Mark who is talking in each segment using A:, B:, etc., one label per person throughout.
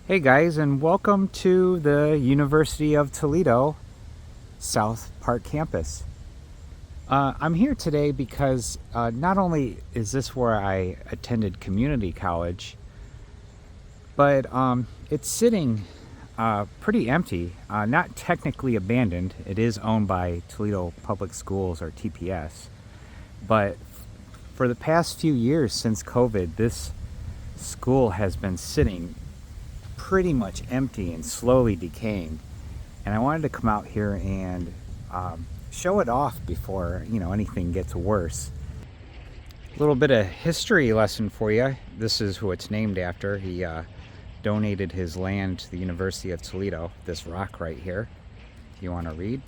A: Hey guys, and welcome to the University of Toledo Scot Park Campus. I'm here today because not only is this where I attended community college, but it's sitting pretty empty, not technically abandoned. It is owned by Toledo Public Schools, or TPS, but for the past few years since COVID, this school has been sitting pretty much empty and slowly decaying, and I wanted to come out here and show it off before anything gets worse. A little bit of history lesson for you. This is who it's named after. He donated his land to the University of Toledo. This rock right here, if you want to read.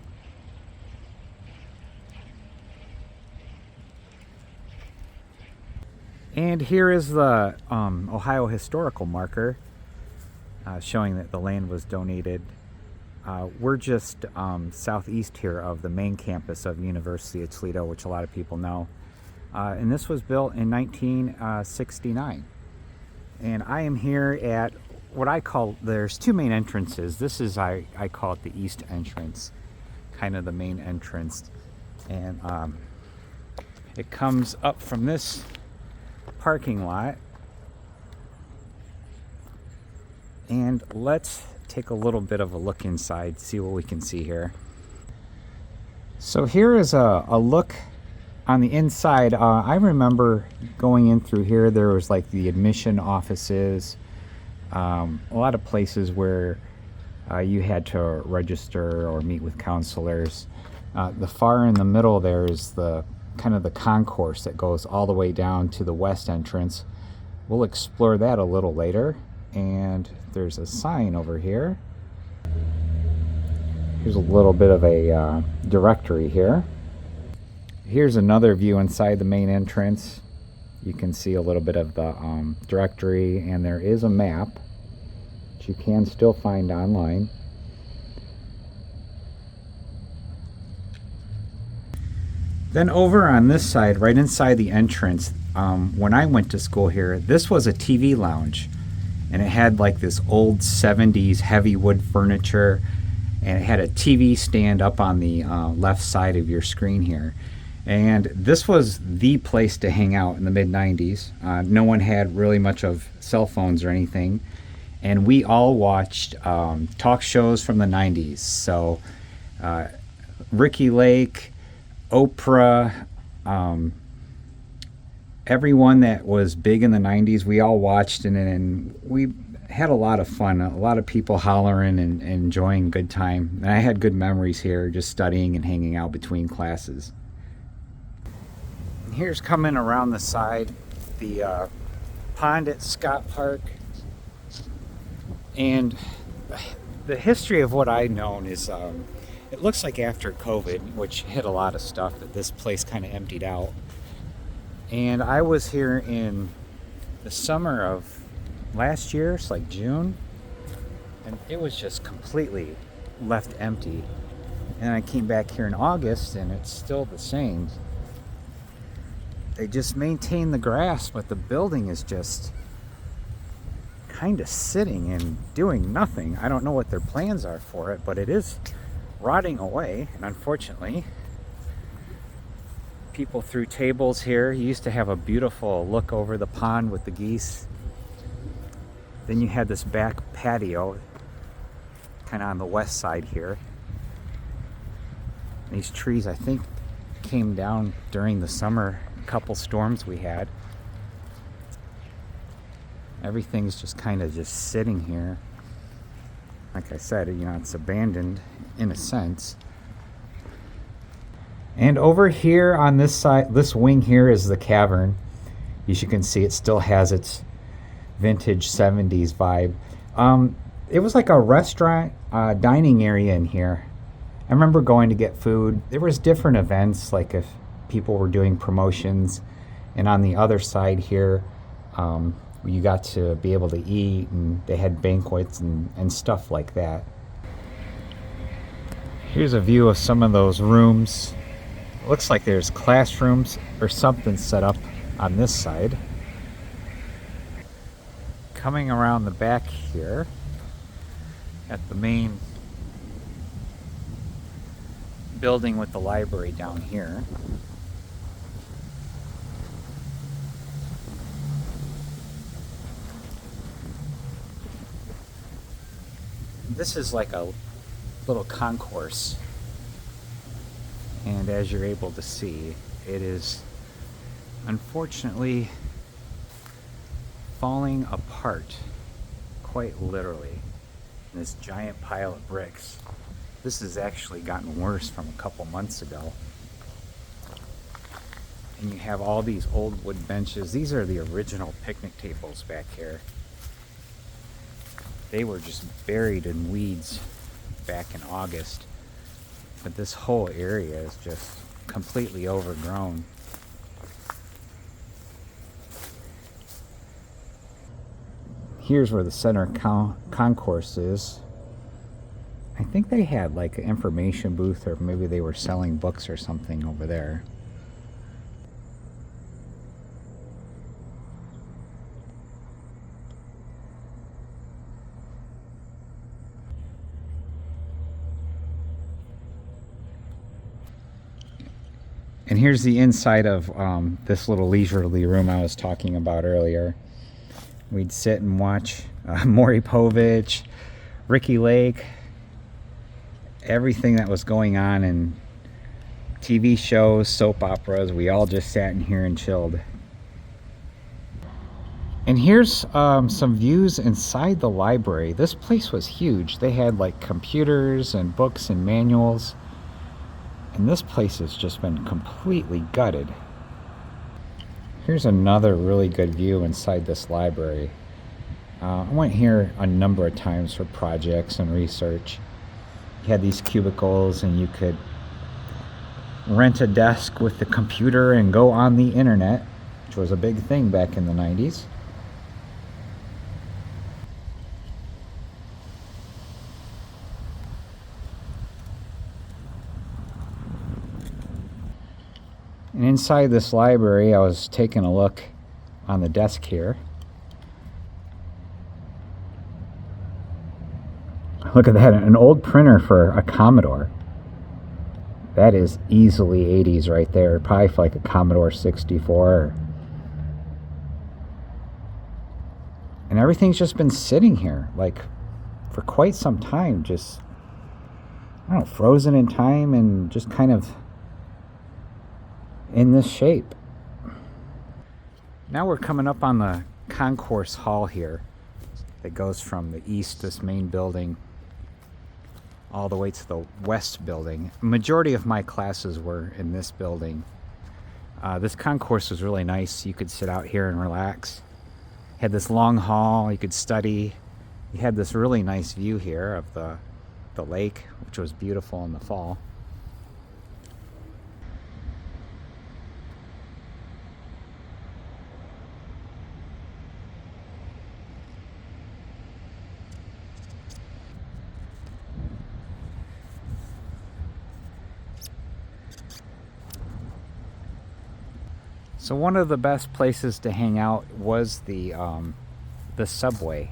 A: And here is the Ohio historical marker showing that the land was donated. We're just southeast here of the main campus of University of Toledo, which a lot of people know. And this was built in 1969. And I am here at what I call, there's two main entrances. This is, I call it the east entrance, kind of the main entrance. And it comes up from this parking lot. And let's take a little bit of a look inside, see what we can see here. So here is a look on the inside. I remember going in through here. There was like the admission offices, a lot of places where you had to register or meet with counselors. The far in the middle there is the kind of the concourse that goes all the way down to the west entrance. We'll explore that a little later. And there's a sign over here. Here's a little bit of a directory here. Here's another view inside the main entrance. You can see a little bit of the directory, and there is a map that you can still find online. Then over on this side, right inside the entrance, when I went to school here, this was a TV lounge. And it had like this old 70s heavy wood furniture, and it had a TV stand up on the left side of your screen here. And this was the place to hang out in the mid-90s. No one had really much of cell phones or anything, and we all watched talk shows from the 90s. So Ricky Lake, Oprah, everyone that was big in the 90s, we all watched, and we had a lot of fun. A lot of people hollering and enjoying good time. And I had good memories here, just studying and hanging out between classes. And here's coming around the side, the pond at Scot Park. And the history of what I've known is, it looks like after COVID, which hit a lot of stuff, that this place kind of emptied out. And I was here in the summer of last year, it's like June, and it was just completely left empty. And I came back here in August, and it's still the same. They just maintain the grass, but the building is just kind of sitting and doing nothing. I don't know what their plans are for it, but it is rotting away, and unfortunately, people threw tables here. You used to have a beautiful look over the pond with the geese. Then you had this back patio kind of on the west side here. These trees, I think, came down during the summer couple storms we had. Everything's just kind of just sitting here. Like I said, it's abandoned in a sense. And over here on this side, this wing here is the cavern. As you can see, it still has its vintage 70s vibe. It was like a restaurant, dining area in here. I remember going to get food. There was different events, like if people were doing promotions. And on the other side here, you got to be able to eat, and they had banquets and stuff like that. Here's a view of some of those rooms. Looks like there's classrooms or something set up on this side. Coming around the back here, at the main building with the library down here. This is like a little concourse, and as you're able to see, it is unfortunately falling apart, quite literally, in this giant pile of bricks. This has actually gotten worse from a couple months ago. And you have all these old wood benches. These are the original picnic tables back here. They were just buried in weeds back in August. But this whole area is just completely overgrown. Here's where the center concourse is. I think they had like an information booth, or maybe they were selling books or something over there. And here's the inside of this little leisurely room I was talking about earlier. We'd sit and watch Maury Povich, Ricky Lake, everything that was going on in TV shows, soap operas. We all just sat in here and chilled. And here's some views inside the library. This place was huge. They had like computers and books and manuals. And this place has just been completely gutted. Here's another really good view inside this library. I went here a number of times for projects and research. You had these cubicles and you could rent a desk with the computer and go on the internet, which was a big thing back in the 90s. And inside this library, I was taking a look on the desk here. Look at that, an old printer for a Commodore. That is easily 80s right there, probably for like a Commodore 64. And everything's just been sitting here, like, for quite some time, just, I don't know, frozen in time and just kind of in this shape. Now we're coming up on the concourse hall here that goes from the east, this main building, all the way to the west building. Majority of my classes were in this building. This concourse was really nice. You could sit out here and relax. Had this long hall, you could study. You had this really nice view here of the lake, which was beautiful in the fall. So one of the best places to hang out was the subway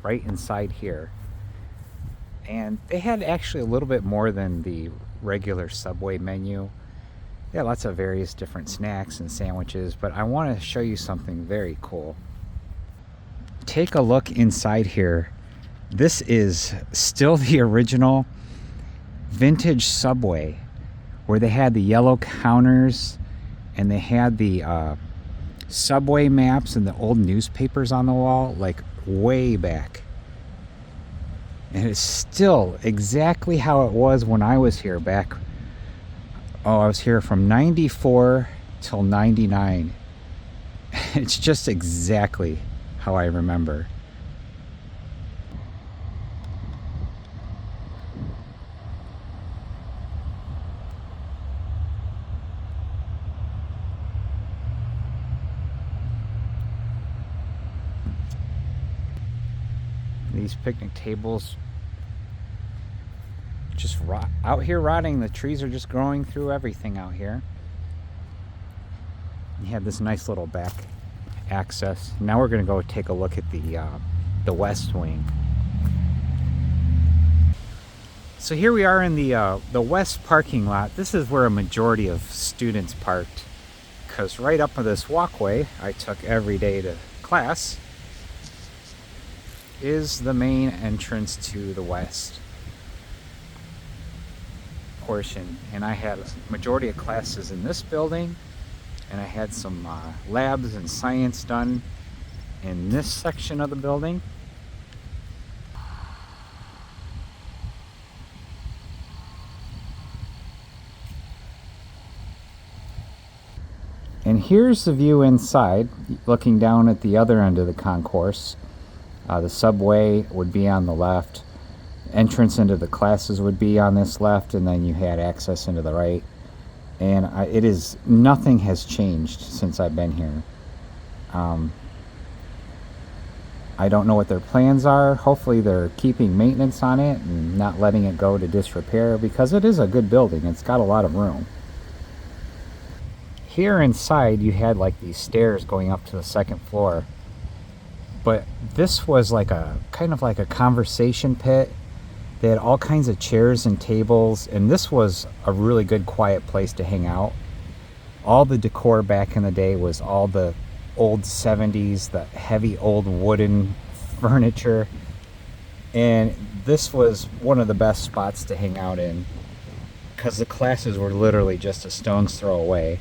A: right inside here. And they had actually a little bit more than the regular subway menu. They had lots of various different snacks and sandwiches, but I want to show you something very cool. Take a look inside here. This is still the original vintage subway where they had the yellow counters and they had the subway maps and the old newspapers on the wall, like way back. And it's still exactly how it was when I was here back. Oh, I was here from 94 till 99. It's just exactly how I remember. These picnic tables just out here rotting. The trees are just growing through everything out here. You have this nice little back access. Now we're going to go take a look at the west wing. So here we are in the west parking lot. This is where a majority of students parked, because right up this walkway I took every day to class is the main entrance to the west portion. And I had a majority of classes in this building, and I had some labs and science done in this section of the building. And here's the view inside, looking down at the other end of the concourse. The subway would be on the left. Entrance into the classes would be on this left, and then you had access into the right. And nothing has changed since I've been here. I don't know what their plans are. Hopefully they're keeping maintenance on it and not letting it go to disrepair, because it is a good building. It's got a lot of room. Here inside you had like these stairs going up to the second floor, but this was like a kind of like a conversation pit. They had all kinds of chairs and tables, and this was a really good quiet place to hang out. All the decor back in the day was all the old 70s, the heavy old wooden furniture, and this was one of the best spots to hang out in because the classes were literally just a stone's throw away.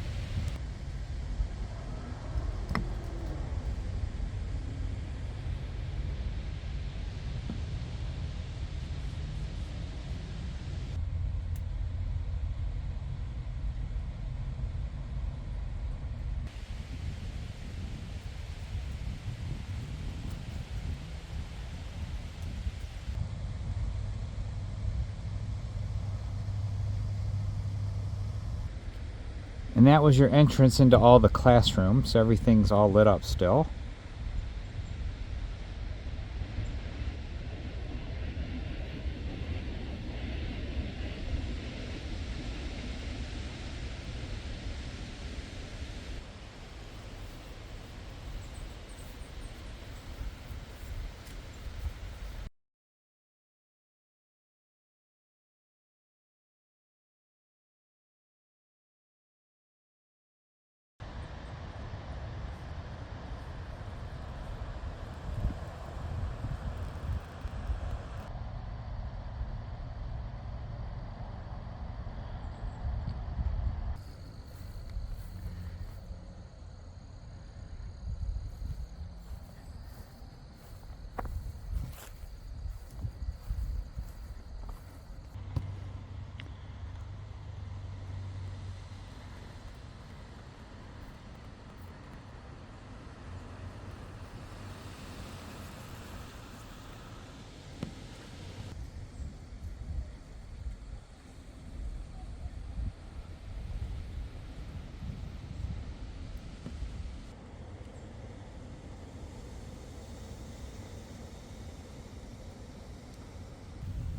A: And that was your entrance into all the classrooms. Everything's all lit up still.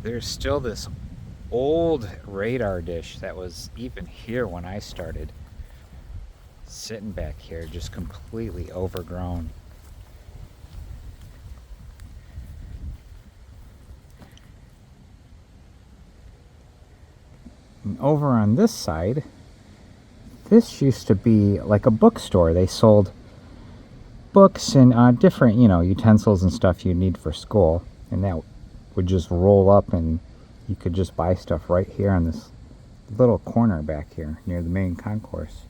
A: There's still this old radar dish that was even here when I started. Sitting back here, just completely overgrown. And over on this side, this used to be like a bookstore. They sold books and different, utensils and stuff you need for school. And that would just roll up, and you could just buy stuff right here on this little corner back here near the main concourse.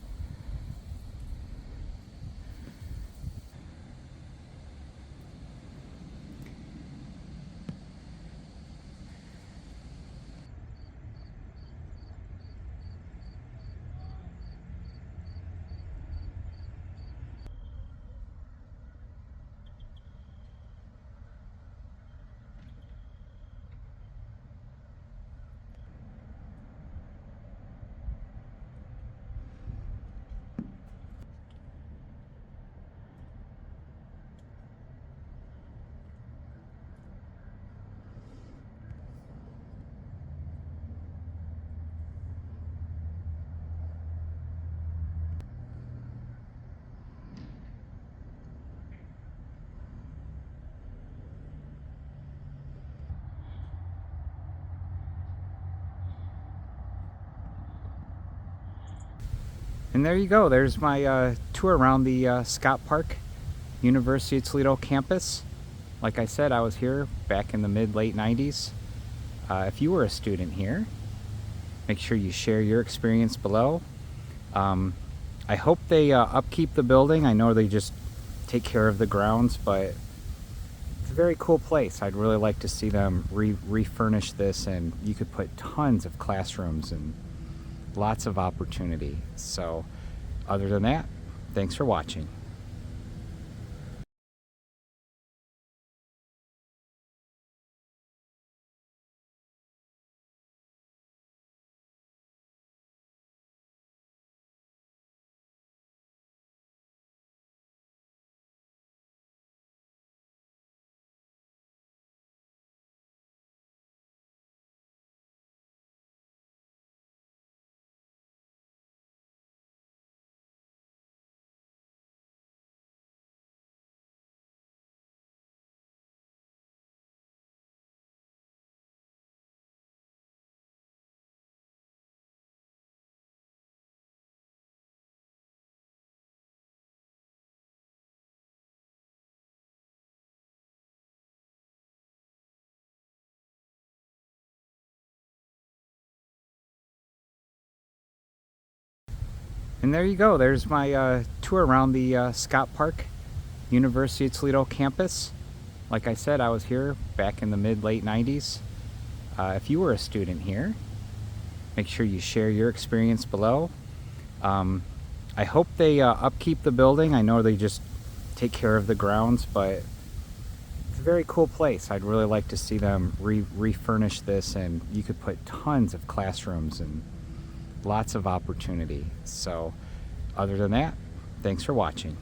A: And there you go. There's my tour around the Scot Park University of Toledo campus. Like I said, I was here back in the mid-late 90s. If you were a student here, make sure you share your experience below. I hope they upkeep the building. I know they just take care of the grounds, but it's a very cool place. I'd really like to see them refurnish this, and you could put tons of classrooms and lots of opportunity. So other than that, thanks for watching. And there you go. There's my tour around the Scot Park University of Toledo campus. Like I said, I was here back in the mid-late 90s. If you were a student here, make sure you share your experience below. I hope they upkeep the building. I know they just take care of the grounds, but it's a very cool place. I'd really like to see them refurnish this, and you could put tons of classrooms and lots of opportunity. So other than that, thanks for watching.